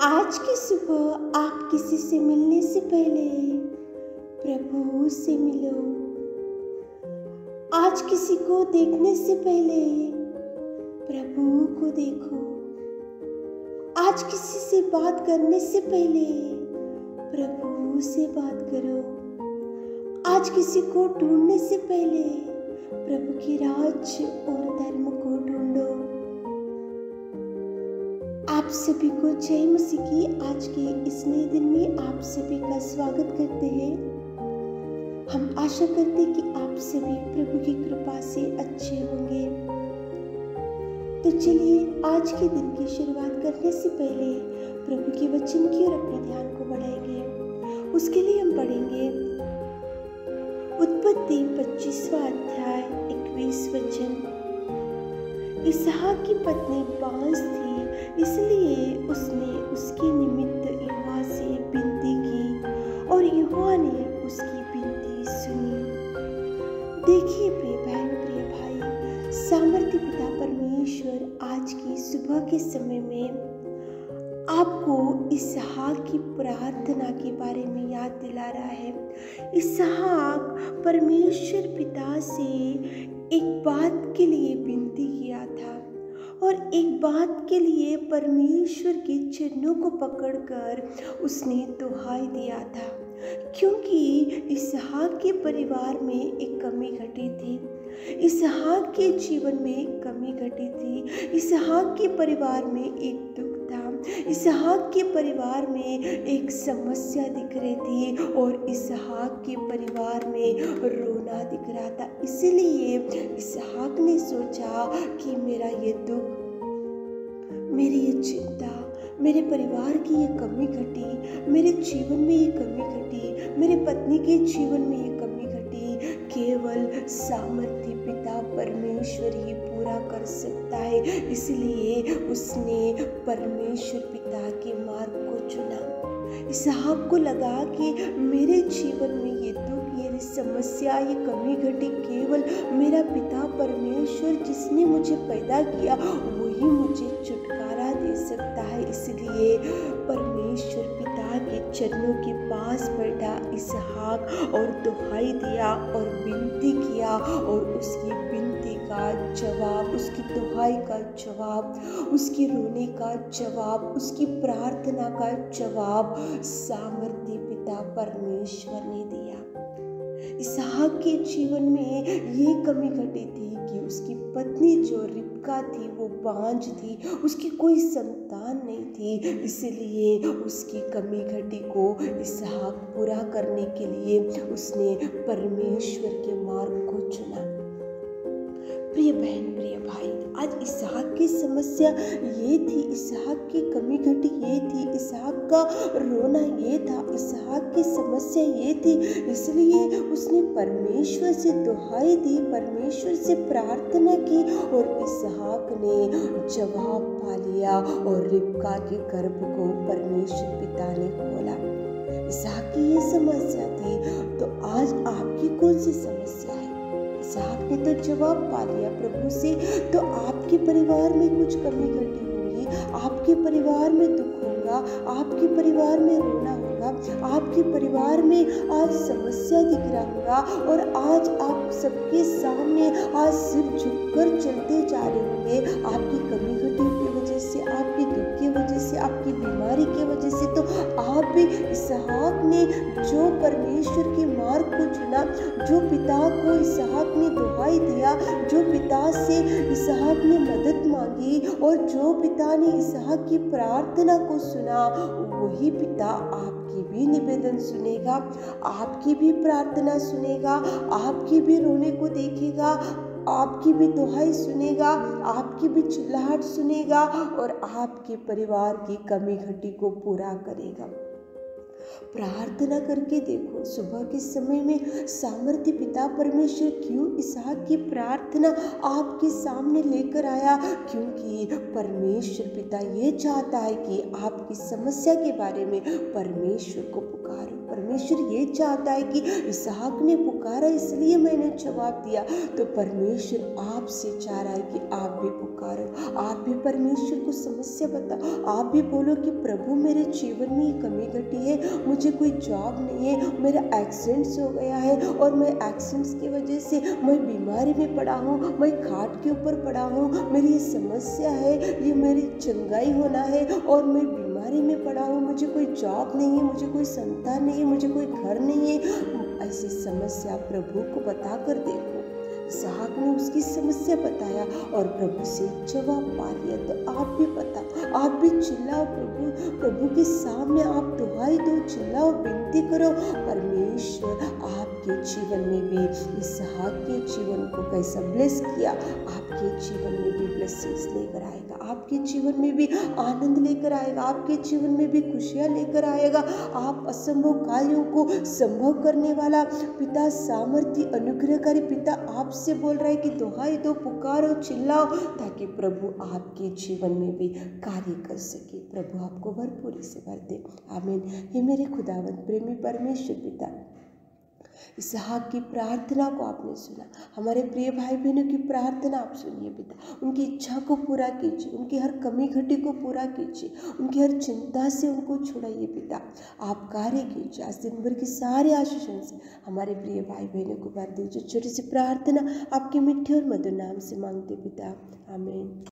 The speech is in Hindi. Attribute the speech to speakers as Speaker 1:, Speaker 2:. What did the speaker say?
Speaker 1: आज की सुबह आप किसी से मिलने से पहले प्रभु से मिलो। आज किसी को देखने से पहले प्रभु को देखो। आज किसी से बात करने से पहले प्रभु से बात करो। आज किसी को ढूंढने से पहले प्रभु की राज और धर्म को ढूंढो। आप सभी को जय मसीह की आज के इस नए दिन में आप सभी का स्वागत करते हैं। हम आशा करते हैं कि आप सभी प्रभु की कृपा से अच्छे होंगे। तो चलिए आज के दिन की शुरुआत करने से पहले प्रभु के वचन की ओर अपने ध्यान को बढ़ाएंगे। उसके लिए हम पढ़ेंगे उत्पत्ति 25वां अध्याय 21 वचन। इसहाक की पत्नी बांझ थी, इसलिए उसने उसके निमित्त यहोवा से विनती की और यहोवा ने उसकी विनती सुनी। देखिए प्रिय बहन प्रिय भाई, सामर्थ्य पिता परमेश्वर आज की सुबह के समय में आपको इसहाक की प्रार्थना के बारे में याद दिला रहा है। इसहाक परमेश्वर पिता से एक बात के लिए विनती किया था और एक बात के लिए परमेश्वर के चरणों को पकड़कर उसने दुहाई दिया था, क्योंकि इसहाक के परिवार में एक कमी घटी थी। इसहाक के जीवन में एक कमी घटी थी। इसहाक के परिवार में एक दुख था। इसहाक के परिवार में एक समस्या दिख रही थी और इसहाक के परिवार में रोना दिख रहा था। इसलिए इसहाक ने सोचा कि मेरा ये दुख, मेरी ये चिंता, मेरे परिवार की ये कमी घटी, मेरे जीवन में ये कमी घटी, मेरे पत्नी के जीवन में ये कमी घटी, केवल सामर्थ्य पिता परमेश्वर ही पूरा कर सकता है। इसलिए उसने परमेश्वर पिता के मार्ग को चुना। इसहाक को लगा कि मेरे जीवन में ये दुख, ये समस्या, ये कमी घटी केवल मेरा पिता परमेश्वर जिसने मुझे पैदा किया वही मुझे छुटकारा दे सकता है। इसलिए परमेश्वर पिता के चरणों के पास बैठा इसहाक और दुहाई दिया और विनती किया और उसकी विनती का जवाब, उसकी दुहाई का जवाब, उसकी रोने का जवाब, उसकी प्रार्थना का जवाब सामर्थ्य पिता परमेश्वर ने दिया। इसहाक के जीवन में ये कमी घटी थी कि उसकी पत्नी जो रिबका थी वो बांझ थी, उसकी कोई संतान नहीं थी। इसलिए उसकी कमी घटी को इसहाक पूरा करने के लिए उसने परमेश्वर के मार्ग को चुना। प्रिय बहन प्रिय भाई, आज इसहाक की समस्या ये थी, इसहाक की कमी घटी ये थी, इसहाक का रोना ये था, इसहाक की समस्या ये थी। इसलिए उसने परमेश्वर से दुहाई दी, परमेश्वर से प्रार्थना की और इसहाक ने जवाब पा लिया और रिबका के गर्भ को परमेश्वर पिता ने खोला। इसहाक की ये समस्या थी, तो आज आपकी कौन सी समस्या है? इसहाक ने तो जवाब पा लिया प्रभु से, तो आपके परिवार में कुछ कमी घटी होगी, आपके परिवार में दुख होगा, आपके परिवार में रोना होगा, आपके परिवार में आज समस्या दिख रहा होगा और आज आप सबके सामने आज सिर झुककर चलते जा रहे होंगे। आपकी कमी घटी की वजह से, आपके दुख की वजह से, आपकी बीमारी की वजह से। तो आप भी इसहाक ने जो परमेश्वर के मार्ग को चुना, जो पिता को इसहाक ने दुहाई दिया, जो पिता से इसहाक ने मदद मांगी और जो पिता ने इसहाक की प्रार्थना को सुना, वही पिता आपकी भी निवेदन सुनेगा, आपकी भी प्रार्थना सुनेगा, आपकी भी रोने को देखेगा, आपकी भी दुहाई सुनेगा, आपकी भी चिल्लाहट सुनेगा और आपके परिवार की कमी घटी को पूरा करेगा। प्रार्थना करके देखो, सुबह के समय में सामर्थ्य पिता परमेश्वर क्यों इसहाक की प्रार्थना आपके सामने लेकर आया? क्योंकि परमेश्वर पिता ये चाहता है कि आपकी समस्या के बारे में परमेश्वर को पुकारो। परमेश्वर ये चाहता है कि इसहाक ने पुकारा इसलिए मैंने जवाब दिया। तो परमेश्वर आपसे चाह रहा है कि आप भी पुकारो, आप भी परमेश्वर को समस्या बताओ, आप भी बोलो कि प्रभु मेरे जीवन में ये कमी घटी है, मुझे कोई जॉब नहीं है, मेरा एक्सीडेंट्स हो गया है और मैं एक्सीडेंट्स की वजह से मैं बीमारी में पड़ा हूँ, मैं खाट के ऊपर पड़ा हूँ, मेरी ये समस्या है, ये मेरी चंगाई होना है और मैं बीमारी में पड़ा हूँ, मुझे कोई जॉब नहीं है, मुझे कोई संतान नहीं है, मुझे कोई घर नहीं है। ऐसी समस्या प्रभु को बता कर देखो। इसहाक ने उसकी समस्या बताया और प्रभु से जवाब पा लिया। तो आप भी बताओ, आप भी चिल्लाओ, प्रभु के सामने आप दुहाई दो, चिल्लाओ, विनती करो। परमेश्वर आपके जीवन में भी इसहाक के जीवन को कैसा ब्लेस किया, आपके जीवन में भी ब्लेसिंग्स लेकर आएगा, आपके जीवन में भी आनंद लेकर आएगा, आपके जीवन में भी खुशियाँ लेकर आएगा। आप असंभव कार्यों को संभव करने वाला पिता, सामर्थ्य अनुग्रहकारी पिता आपसे बोल रहा है कि दुहाई दो, पुकारो, चिल्लाओ, ताकि प्रभु आपके जीवन में भी कार्य कर सके। प्रभु आपको भरपूरी से भर दे। आमीन। हे मेरे खुदावंद प्रेमी परमेश्वर पिता, इसहाक की प्रार्थना को आपने सुना, हमारे प्रिय भाई बहनों की प्रार्थना आप सुनिए पिता, उनकी इच्छा को पूरा कीजिए, उनकी हर कमी घटी को पूरा कीजिए, उनकी हर चिंता से उनको छुड़ाइए पिता, आप कार्य कीजिए। आज दिन भर की सारे आशीषों से हमारे प्रिय भाई बहनों को भर दीजिए। छोटी सी प्रार्थना आपके मीठे और मधुर नाम से मांगते पिता, आमीन।